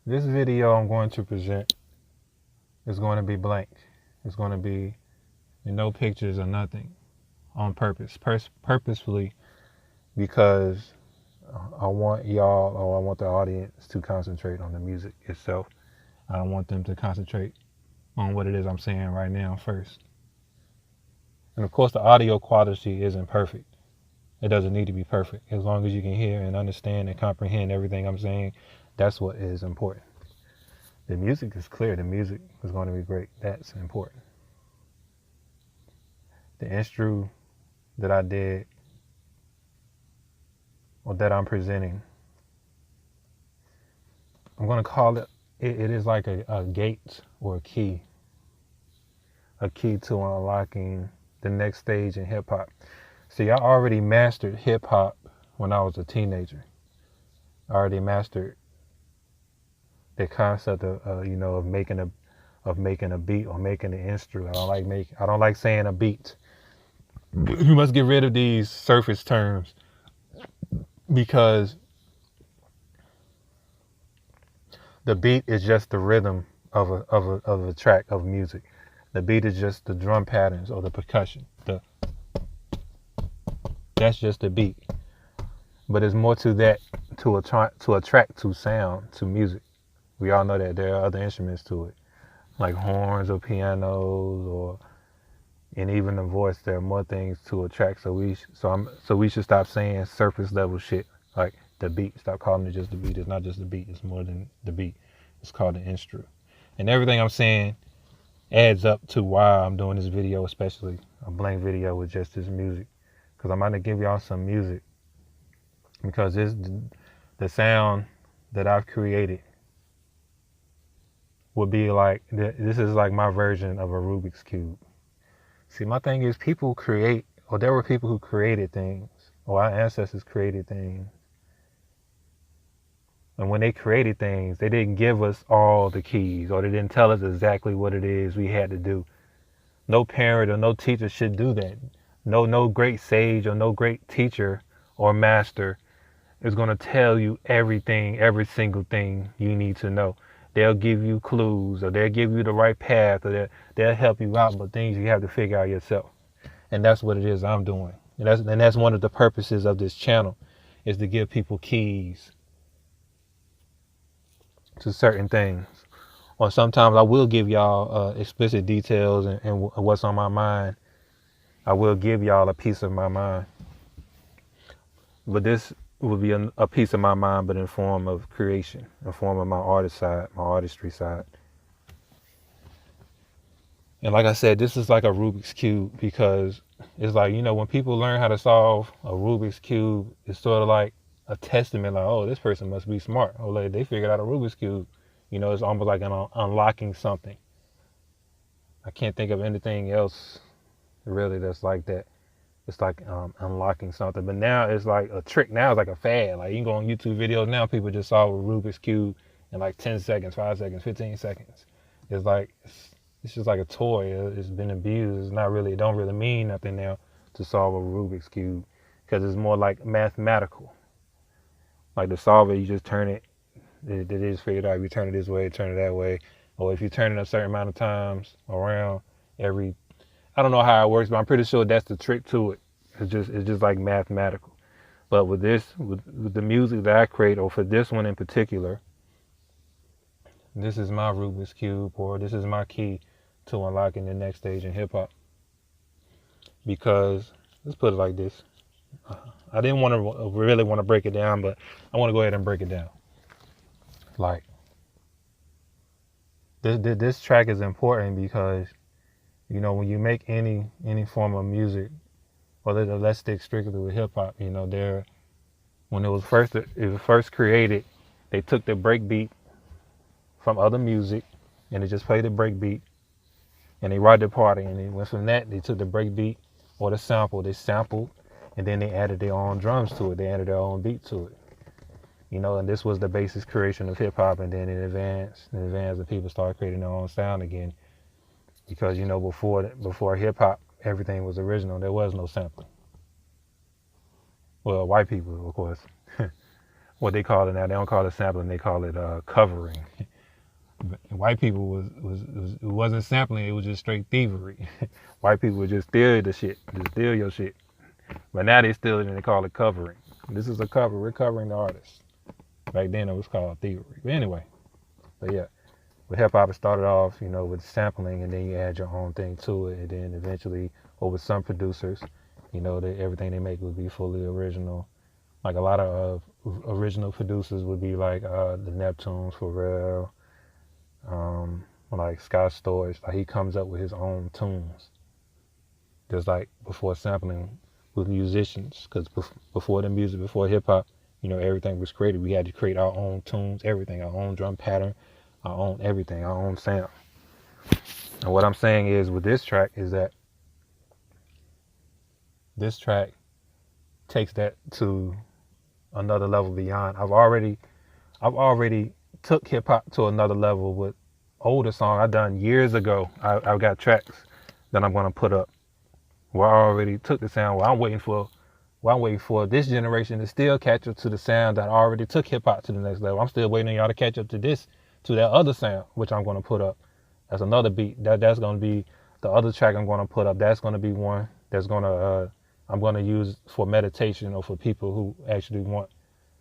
This video I'm going to present is going to be blank. It's going to be no pictures or nothing on purpose, purposefully, because I want y'all, or I want the audience to concentrate on the music itself. I don't want them to concentrate on what it is I'm saying right now first. And of course, the audio quality isn't perfect. It doesn't need to be perfect. As long as you can hear and understand and comprehend everything I'm saying, that's what is important. The music is clear. The music is going to be great. That's important. The instru that I did, or that I'm presenting, I'm going to call it, it is like a gate or a key to unlocking the next stage in hip hop. See, I already mastered hip hop when I was a teenager. I already mastered the concept of of making a beat or making an instru. I don't like saying a beat. You must get rid of these surface terms, because the beat is just the rhythm of a track of music. The beat is just the drum patterns or the percussion. That's just the beat. But there's more to that, to attract to sound, to music. We all know that there are other instruments to it, like horns or pianos, and even the voice. There are more things to attract. So we should stop saying surface level shit like the beat. Stop calling it just the beat. It's not just the beat. It's more than the beat. It's called the instru. And everything I'm saying adds up to why I'm doing this video, especially a blank video with just this music, because I'm going to give y'all some music, because the sound that I've created would be like, this is like my version of a Rubik's Cube. See, my thing is, people create, or there were people who created things, or our ancestors created things. And when they created things, they didn't give us all the keys, or they didn't tell us exactly what it is we had to do. No parent or no teacher should do that. No great sage or no great teacher or master is going to tell you everything, every single thing you need to know. They'll give you clues, or they'll give you the right path, or they'll help you out, but things you have to figure out yourself. And that's what it is I'm doing. And that's one of the purposes of this channel, is to give people keys to certain things. Or sometimes I will give y'all explicit details and what's on my mind. I will give y'all a piece of my mind. But this will be a piece of my mind, but in form of creation, in form of my artist side, my artistry side. And like I said, this is like a Rubik's Cube, because it's like, when people learn how to solve a Rubik's Cube, it's sort of like a testament, like, oh, this person must be smart. Oh, like, they figured out a Rubik's Cube. It's almost like unlocking something. I can't think of anything else really that's like that. It's like unlocking something. But now it's like a trick. Now it's like a fad. Like, you can go on YouTube videos now, people just solve a Rubik's Cube in like 10 seconds, 5 seconds, 15 seconds. It's like, it's just like a toy. It's been abused. It don't really mean nothing now to solve a Rubik's Cube, because it's more like mathematical. Like, to solve it, you just turn it. They just figured out, if you turn it this way, turn it that way. Or if you turn it a certain amount of times around I don't know how it works, but I'm pretty sure that's the trick to it. It's just like mathematical. But with the music that I create, or for this one in particular, this is my Rubik's Cube, or this is my key to unlocking the next stage in hip hop. Because, let's put it like this. I didn't really want to break it down, but I want to go ahead and break it down. Like, this track is important because, when you make any form of music, or let's stick strictly with hip hop, when it was first created, they took the break beat from other music, and they just played the break beat, and they rocked the party, and they went from that. They took the break beat or the sample, they sampled, and then they added their own drums to it. They added their own beat to it. And this was the basis creation of hip hop, and then it advanced, and people started creating their own sound again. Because, before hip hop, everything was original. There was no sampling. Well, white people, of course. what they call it now. They don't call it sampling. They call it covering. White people it wasn't sampling. It was just straight thievery. White people would just steal the shit, just steal your shit. But now they steal it and they call it covering. This is a cover. We're covering the artist. Back then it was called thievery. But anyway, but yeah, with hip hop it started off, with sampling, and then you add your own thing to it, and then eventually, or with some producers, everything they make would be fully original. Like a lot of original producers would be like the Neptunes, Pharrell, like Scott Storch. Like he comes up with his own tunes, just like before sampling with musicians. Because before the music, before hip hop, everything was created. We had to create our own tunes, everything, our own drum pattern, our own everything, our own sound. And what I'm saying is with this track is that this track takes that to another level beyond. I've already took hip hop to another level with older songs I done years ago. I've got tracks that I'm gonna put up where I already took the sound. Where I'm waiting for this generation to still catch up to the sound that I already took hip hop to the next level. I'm still waiting on y'all to catch up to that other sound, which I'm gonna put up. That's another beat. That's gonna be the other track I'm gonna put up. That's gonna be one that's gonna I'm gonna use for meditation, or for people who actually want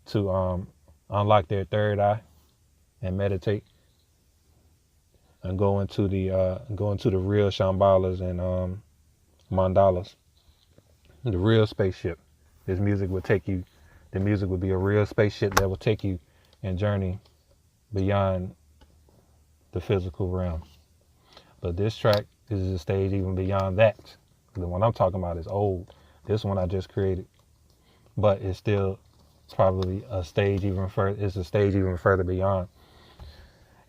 to unlock their third eye and meditate and go into the real Shambhalas and mandalas, the real spaceship. This music would take you. The music would be a real spaceship that will take you and journey beyond the physical realm. But this track is a stage even beyond that. The one I'm talking about is old. This one I just created, but it's still probably a stage even further. It's a stage even further beyond.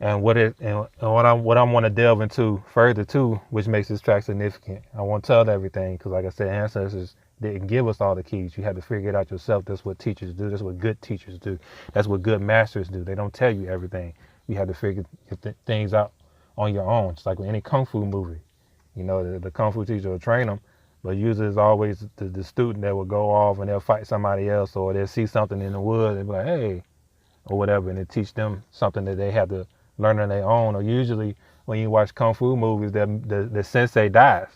And what I want to delve into further too, which makes this track significant. I won't tell everything because, like I said, ancestors didn't give us all the keys. You had to figure it out yourself. That's what teachers do. That's what good teachers do. That's what good masters do. They don't tell you everything. You have to figure things out on your own. It's like with any kung fu movie. The kung fu teacher will train them, but usually it's always the student that will go off and they'll fight somebody else, or they'll see something in the woods and be like, hey, or whatever, and it teach them something that they have to learn on their own. Or usually when you watch kung fu movies, the sensei dies,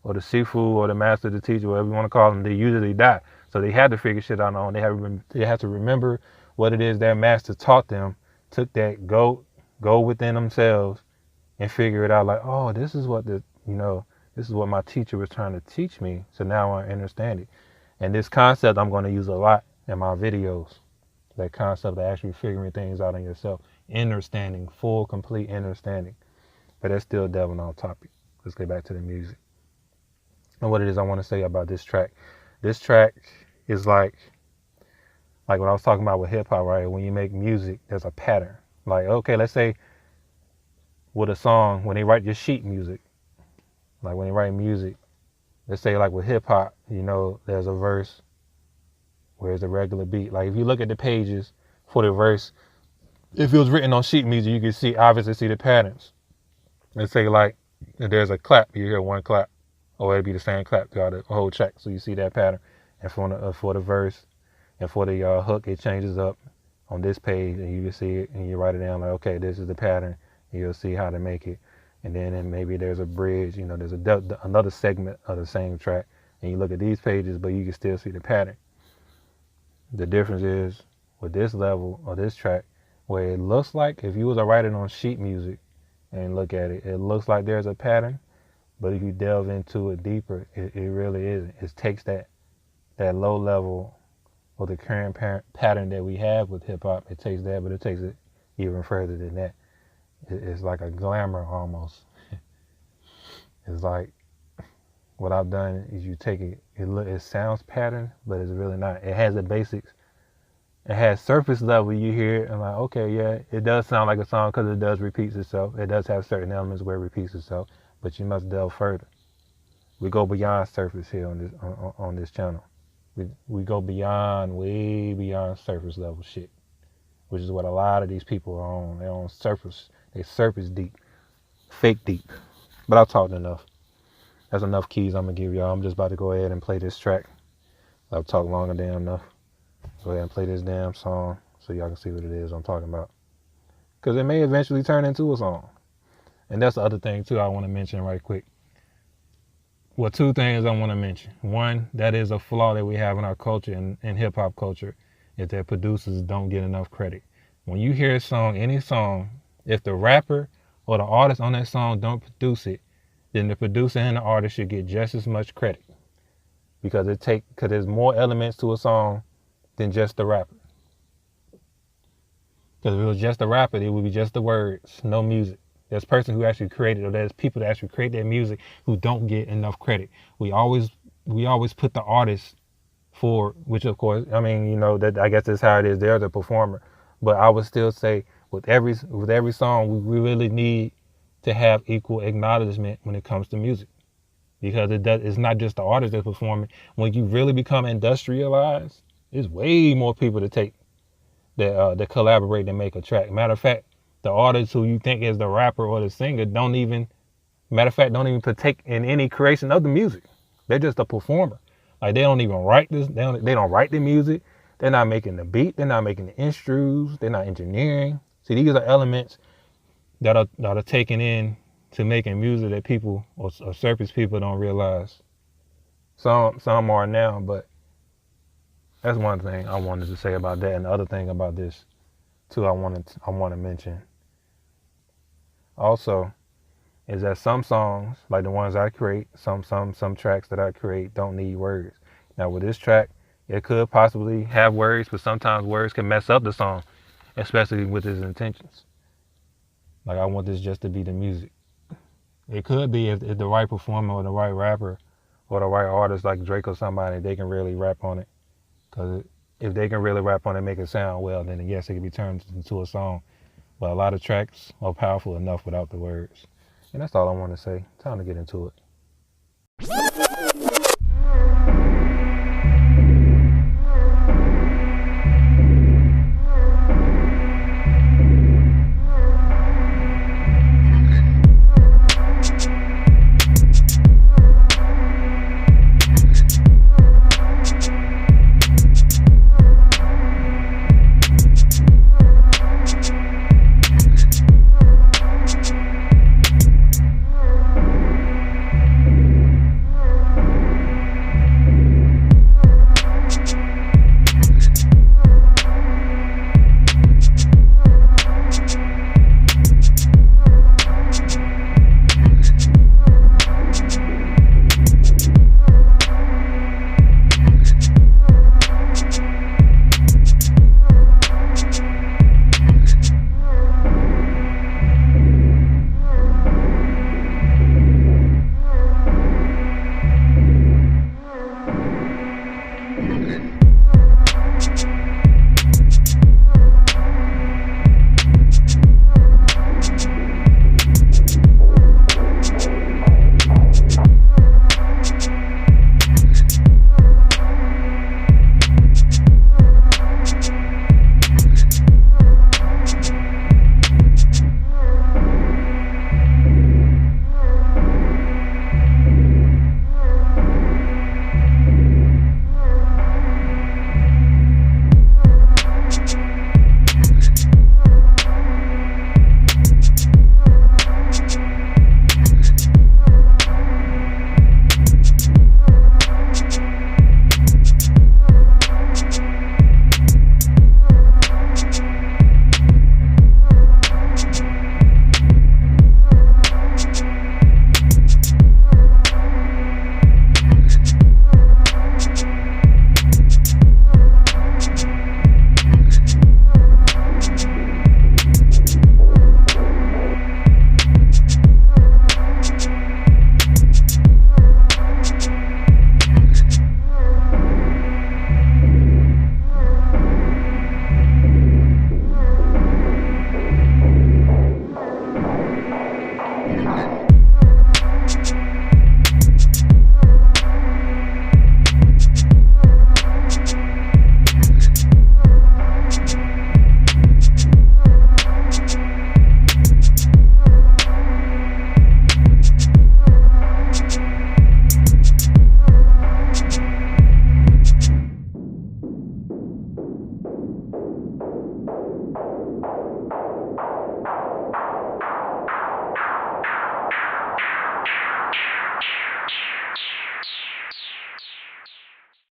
or the shifu, or the master, the teacher, whatever you want to call them, they usually die. So they had to figure shit out on their own. They have to remember what it is their master taught them, took that, go within themselves and figure it out. Like, oh, this is what this is what my teacher was trying to teach me. So now I understand it. And this concept I'm going to use a lot in my videos. That concept of actually figuring things out on yourself. Understanding, full, complete understanding. But that's still delving off topic. Let's get back to the music. And what it is I want to say about this track. This track is like what I was talking about with hip hop, right? When you make music, there's a pattern. Like, okay, let's say with a song, when they write your sheet music, like when they write music, let's say like with hip hop, there's a verse where it's a regular beat. Like if you look at the pages for the verse, if it was written on sheet music, you can obviously see the patterns. Let's say like if there's a clap, you hear one clap, or it'd be the same clap throughout the whole track, so you see that pattern. And for the verse and for the hook, it changes up on this page, and you can see it, and you write it down like, okay, this is the pattern, and you'll see how to make it. And then maybe there's a bridge, there's another segment of the same track, and you look at these pages, but you can still see the pattern. The difference is with this level or this track, where it looks like if you was to write it on sheet music and look at it, it looks like there's a pattern, but if you delve into it deeper, it really isn't. It takes that low level or the current pattern that we have with hip hop. It takes that, but it takes it even further than that. It's like a glamour almost. It's like what I've done is you take it. It sounds pattern, but it's really not. It has the basics. It has surface level. You hear it and like, okay, yeah, it does sound like a song because it does repeat itself. It does have certain elements where it repeats itself, but you must delve further. We go beyond surface here on this channel. We go way beyond surface level shit, which is what a lot of these people are on. They're on surface. They surface deep, fake deep. But I've talked enough. That's enough keys I'm gonna give y'all. I'm just about to go ahead and play this track. I've talked longer than enough. Go ahead and play this damn song. so y'all can see what it is I'm talking about. Because it may eventually turn into a song. And that's the other thing too I want to mention right quick. Well, two things I want to mention. One, that is a flaw that we have in our culture and in hip hop culture, is that producers don't get enough credit. When you hear a song, any song, if the rapper or the artist on that song don't produce it, then the producer and the artist should get just as much credit, because there's more elements to a song than just the rapper. Because if it was just the rapper, it would be just the words, no music. There's person who actually created, or there's people that actually create that music who don't get enough credit. We always put the artist forward, which of course, I mean, you know, that I guess that's how it is. They're the performer, but I would still say with every song, we really need to have equal acknowledgement when it comes to music, because it's not just the artist that's performing. When you really become industrialized, there's way more people to take that collaborate and make a track. Matter of fact, the artist who you think is the rapper or the singer don't even partake in any creation of the music. They're just a performer. Like, they don't even write this. They don't write the music. They're not making the beat. They're not making the instrus. They're not engineering. See, these are elements that are taken in to making music that people or surface people don't realize. Some are now, but that's one thing I wanted to say about that. And the other thing about this too, I want to mention also, is that some songs, like the ones I create, some tracks that I create don't need words. Now with this track, it could possibly have words, but sometimes words can mess up the song, especially with its intentions. Like, I want this just to be the music. It could be if the right performer or the right rapper or the right artist like Drake or somebody, they can really rap on it. Because if they can really rap on it and make it sound well, then yes, it can be turned into a song. But a lot of tracks are powerful enough without the words. And that's all I want to say. Time to get into it.